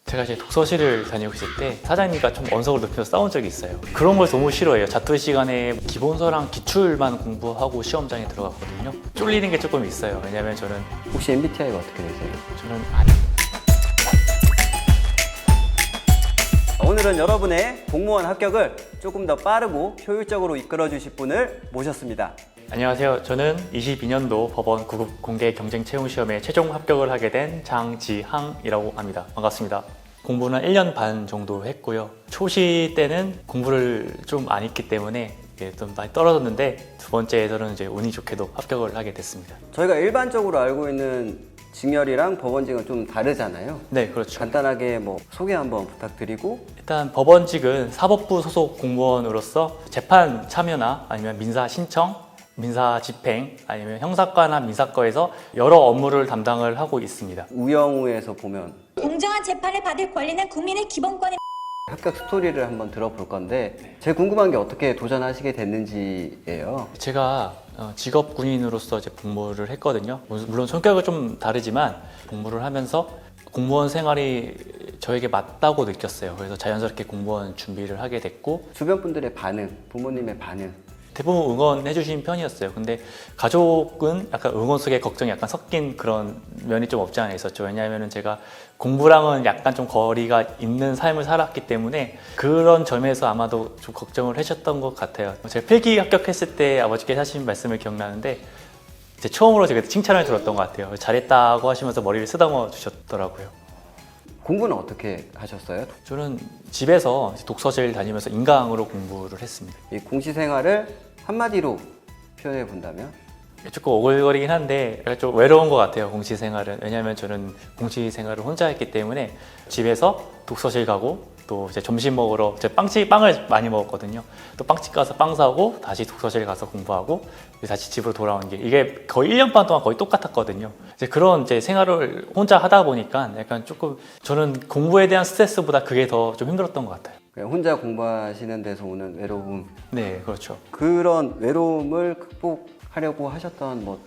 제가 이제 독서실을 다니고 있을 때 사장님과 좀 언성을 높여서 싸운 적이 있어요. 그런 걸 너무 싫어해요. 자투리 시간에 기본서랑 기출만 공부하고 시험장에 들어갔거든요. 쫄리는 게 조금 있어요. 왜냐면 저는 혹시 MBTI가 어떻게 되세요? 아니. 오늘은 여러분의 공무원 합격을 조금 더 빠르고 효율적으로 이끌어 주실 분을 모셨습니다. 안녕하세요. 저는 22년도 법원 9급 공개 경쟁 채용 시험에 최종 합격을 하게 된 장지항이라고 합니다. 반갑습니다. 공부는 1년 반 정도 했고요. 초시 때는 공부를 좀 안 했기 때문에 좀 많이 떨어졌는데 두 번째에서는 이제 운이 좋게도 합격을 하게 됐습니다. 저희가 일반적으로 알고 있는 직렬이랑 법원직은 좀 다르잖아요. 네, 그렇죠. 간단하게 소개 한번 부탁드리고. 일단 법원직은 사법부 소속 공무원으로서 재판 참여나 아니면 민사 신청, 민사 집행, 아니면 형사과나 민사과에서 여러 업무를 담당을 하고 있습니다. 우영우에서 보면 공정한 재판을 받을 권리는 국민의 기본권입니다. 합격 스토리를 한번 들어볼 건데 제일 궁금한 게 어떻게 도전하시게 됐는지예요. 제가 직업 군인으로서 이제 복무를 했거든요. 물론 성격은 좀 다르지만 복무를 하면서 공무원 생활이 저에게 맞다고 느꼈어요. 그래서 자연스럽게 공무원 준비를 하게 됐고, 주변 분들의 반응, 부모님의 반응. 대부분 응원해 주신 편이었어요. 근데 가족은 약간 응원 속에 걱정이 약간 섞인 그런 면이 좀 없지 않아 있었죠. 왜냐하면 제가 공부랑은 약간 좀 거리가 있는 삶을 살았기 때문에 그런 점에서 아마도 좀 걱정을 하셨던 것 같아요. 제가 필기 합격했을 때 아버지께서 하신 말씀을 기억나는데 이제 처음으로 제가 칭찬을 들었던 것 같아요. 잘했다고 하시면서 머리를 쓰다듬어 주셨더라고요. 공부는 어떻게 하셨어요? 저는 집에서 독서실 다니면서 인강으로 공부를 했습니다. 이 공시 생활을 한마디로 표현해 본다면? 조금 오글거리긴 한데 약간 좀 외로운 것 같아요, 공시 생활은. 왜냐하면 저는 공시 생활을 혼자 했기 때문에 집에서 독서실 가고 또 이제 점심 먹으러 빵을 많이 먹었거든요. 또 빵집 가서 빵 사고 다시 독서실 가서 공부하고 다시 집으로 돌아오는 게 이게 거의 1년 반 동안 거의 똑같았거든요. 이제 그런 생활을 혼자 하다 보니까 약간 조금 저는 공부에 대한 스트레스보다 그게 더 좀 힘들었던 것 같아요. 그냥 혼자 공부하시는 데서 오는 외로움. 네, 그렇죠. 그런 외로움을 극복하려고 하셨던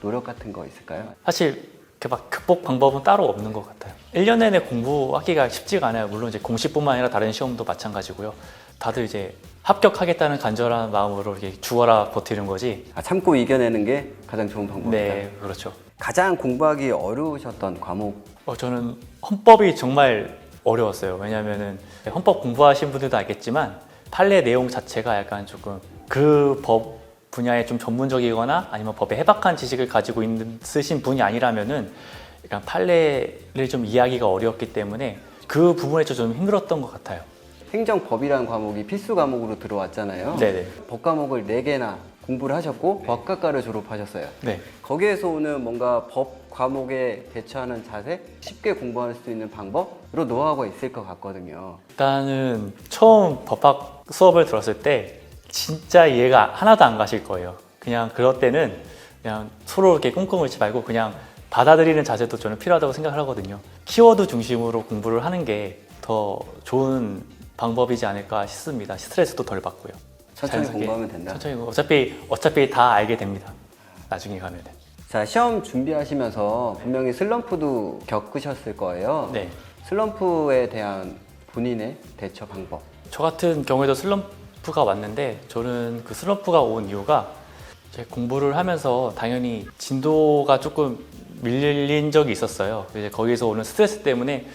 노력 같은 거 있을까요? 사실 이렇게 막 극복 방법은 따로 없는 것 같아요. 1년 내내 공부하기가 쉽지가 않아요. 물론 이제 공시뿐만 아니라 다른 시험도 마찬가지고요. 다들 이제 합격하겠다는 간절한 마음으로 이렇게 죽어라 버티는 거지. 참고 이겨내는 게 가장 좋은 방법이다. 네, 그렇죠. 가장 공부하기 어려우셨던 과목? 저는 헌법이 정말 어려웠어요. 왜냐하면은 헌법 공부하신 분들도 알겠지만 판례 내용 자체가 약간 조금 그 법 분야에 좀 전문적이거나 아니면 법에 해박한 지식을 가지고 쓰신 분이 아니라면은 약간 판례를 좀 이해하기가 어려웠기 때문에 그 부분에 좀 힘들었던 것 같아요. 행정법이라는 과목이 필수 과목으로 들어왔잖아요. 네네. 법 과목을 4개나 공부를 하셨고 법학과를 졸업하셨어요. 네. 거기에서 오는 뭔가 법 과목에 대처하는 자세, 쉽게 공부할 수 있는 방법으로 노하우가 있을 것 같거든요. 일단은 처음 법학 수업을 들었을 때 진짜 이해가 하나도 안 가실 거예요. 그냥 그럴 때는 그냥 서로 이렇게 꿍꿍 앓지 말고 그냥 받아들이는 자세도 저는 필요하다고 생각을 하거든요. 키워드 중심으로 공부를 하는 게 더 좋은 방법이지 않을까 싶습니다. 스트레스도 덜 받고요. 천천히 자연스럽게 공부하면 된다. 천천히 어차피 다 알게 됩니다. 나중에 가면은. 자, 시험 준비하시면서 분명히 슬럼프도 겪으셨을 거예요. 네. 슬럼프에 대한 본인의 대처 방법. 저 같은 경우에도 슬럼프가 왔는데 저는 그 슬럼프가 온 이유가 제 공부를 하면서 당연히 진도가 조금 밀린 적이 있었어요. 이제 거기서 오는 스트레스 때문에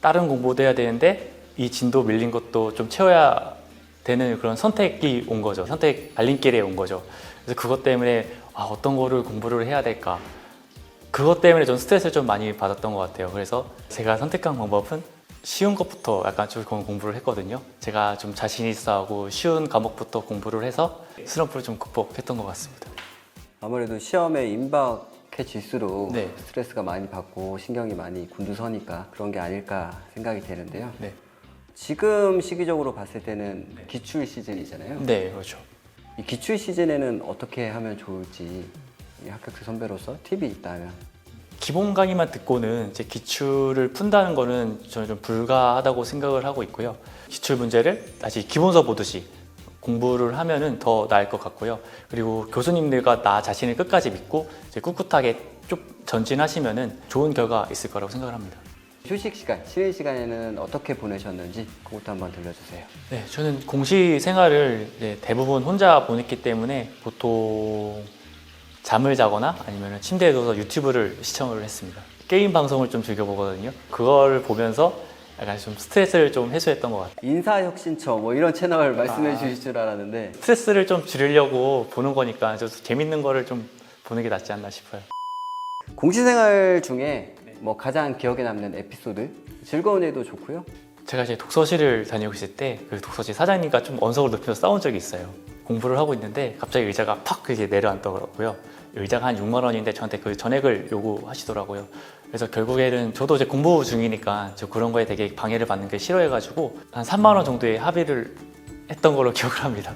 다른 공부도 해야 되는데 이 진도 밀린 것도 좀 채워야 되는 그런 선택이 온 거죠. 선택 갈림길에 온 거죠. 그래서 그것 때문에 어떤 거를 공부를 해야 될까? 그것 때문에 좀 스트레스를 좀 많이 받았던 것 같아요. 그래서 제가 선택한 방법은 쉬운 것부터 약간 좀 공부를 했거든요. 제가 좀 자신 있어 하고 쉬운 과목부터 공부를 해서 슬럼프를 좀 극복했던 것 같습니다. 아무래도 시험에 임박해질수록 네. 스트레스가 많이 받고 신경이 많이 곤두서니까 그런 게 아닐까 생각이 되는데요. 네. 지금 시기적으로 봤을 때는 기출 시즌이잖아요. 네, 그렇죠. 이 기출 시즌에는 어떻게 하면 좋을지 이 합격자 선배로서 팁이 있다면. 기본 강의만 듣고는 이제 기출을 푼다는 거는 저는 좀 불가하다고 생각을 하고 있고요. 기출 문제를 다시 기본서 보듯이 공부를 하면은 더 나을 것 같고요. 그리고 교수님들과 나 자신을 끝까지 믿고 이제 꿋꿋하게 쭉 전진하시면은 좋은 결과 있을 거라고 생각을 합니다. 휴식 시간, 쉬는 시간에는 어떻게 보내셨는지 그것도 한번 들려주세요. 네, 저는 공시 생활을 이제 대부분 혼자 보냈기 때문에 보통 잠을 자거나 아니면 침대에 누워서 유튜브를 시청을 했습니다. 게임 방송을 좀 즐겨보거든요. 그걸 보면서 약간 좀 스트레스를 좀 해소했던 것 같아요. 인사혁신처 뭐 이런 채널 말씀해 주실 줄 알았는데 스트레스를 좀 줄이려고 보는 거니까 좀 재밌는 거를 좀 보는 게 낫지 않나 싶어요. 공시생활 중에 뭐 가장 기억에 남는 에피소드, 즐거운 일도 좋고요. 제가 이제 독서실을 다니고 있을 때 그 독서실 사장님과 좀 언성을 높여서 싸운 적이 있어요. 공부를 하고 있는데 갑자기 의자가 팍 이렇게 내려앉더라고요. 의자가 한 6만 원인데 저한테 그 전액을 요구하시더라고요. 그래서 결국에는 저도 이제 공부 중이니까 저 그런 거에 되게 방해를 받는 게 싫어해가지고 한 3만 원 정도의 합의를 했던 걸로 기억을 합니다.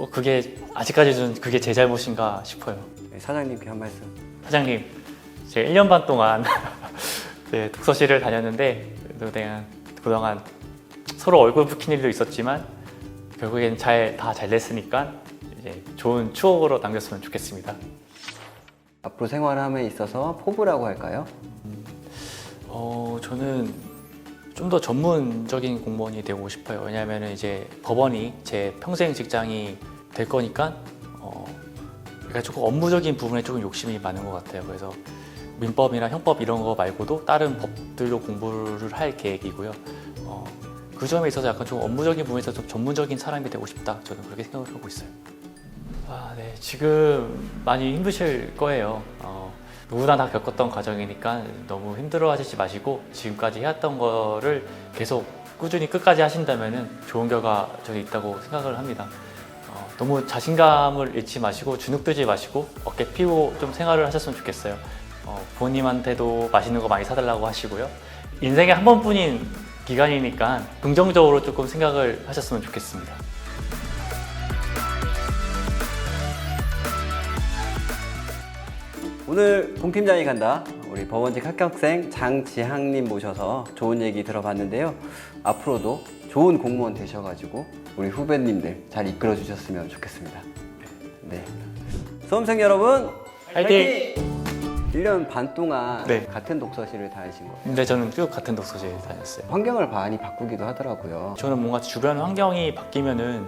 그게 아직까지는 그게 제 잘못인가 싶어요. 네, 사장님께 한 말씀. 사장님, 제가 1년 반 동안 네, 독서실을 다녔는데 그동안 서로 얼굴 붉힌 일도 있었지만 결국엔 다 잘 됐으니까 이제 좋은 추억으로 남겼으면 좋겠습니다. 앞으로 생활함에 있어서 포부라고 할까요? 저는 좀 더 전문적인 공무원이 되고 싶어요. 왜냐하면 이제 법원이 제 평생 직장이 될 거니까 그러니까 조금 업무적인 부분에 조금 욕심이 많은 것 같아요. 그래서 민법이나 형법 이런 거 말고도 다른 법들도 공부를 할 계획이고요. 그 점에 있어서 약간 좀 업무적인 부분에서 좀 전문적인 사람이 되고 싶다. 저는 그렇게 생각을 하고 있어요. 네, 지금 많이 힘드실 거예요. 누구나 다 겪었던 과정이니까 너무 힘들어하시지 마시고 지금까지 해왔던 거를 계속 꾸준히 끝까지 하신다면 좋은 결과 저는 있다고 생각을 합니다. 너무 자신감을 잃지 마시고 주눅들지 마시고 어깨 피고 좀 생활을 하셨으면 좋겠어요. 부모님한테도 맛있는 거 많이 사달라고 하시고요. 인생에 한 번뿐인 기간이니까 긍정적으로 조금 생각을 하셨으면 좋겠습니다. 오늘 동팀장이 간다. 우리 법원직 합격생 장지향님 모셔서 좋은 얘기 들어봤는데요. 앞으로도 좋은 공무원 되셔가지고 우리 후배님들 잘 이끌어 주셨으면 좋겠습니다. 네. 수험생 여러분, 화이팅! 1년 반 동안 네. 같은 독서실을 다니신 거예요. 근데 저는 쭉 같은 독서실 다녔어요. 환경을 많이 바꾸기도 하더라고요. 저는 뭔가 주변 환경이 바뀌면은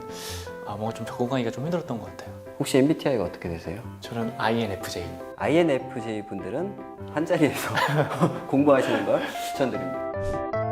뭔가 좀 적응하기가 좀 힘들었던 것 같아요. 혹시 MBTI가 어떻게 되세요? 저는 INFJ. INFJ 분들은 한 자리에서 공부하시는 걸 추천드립니다.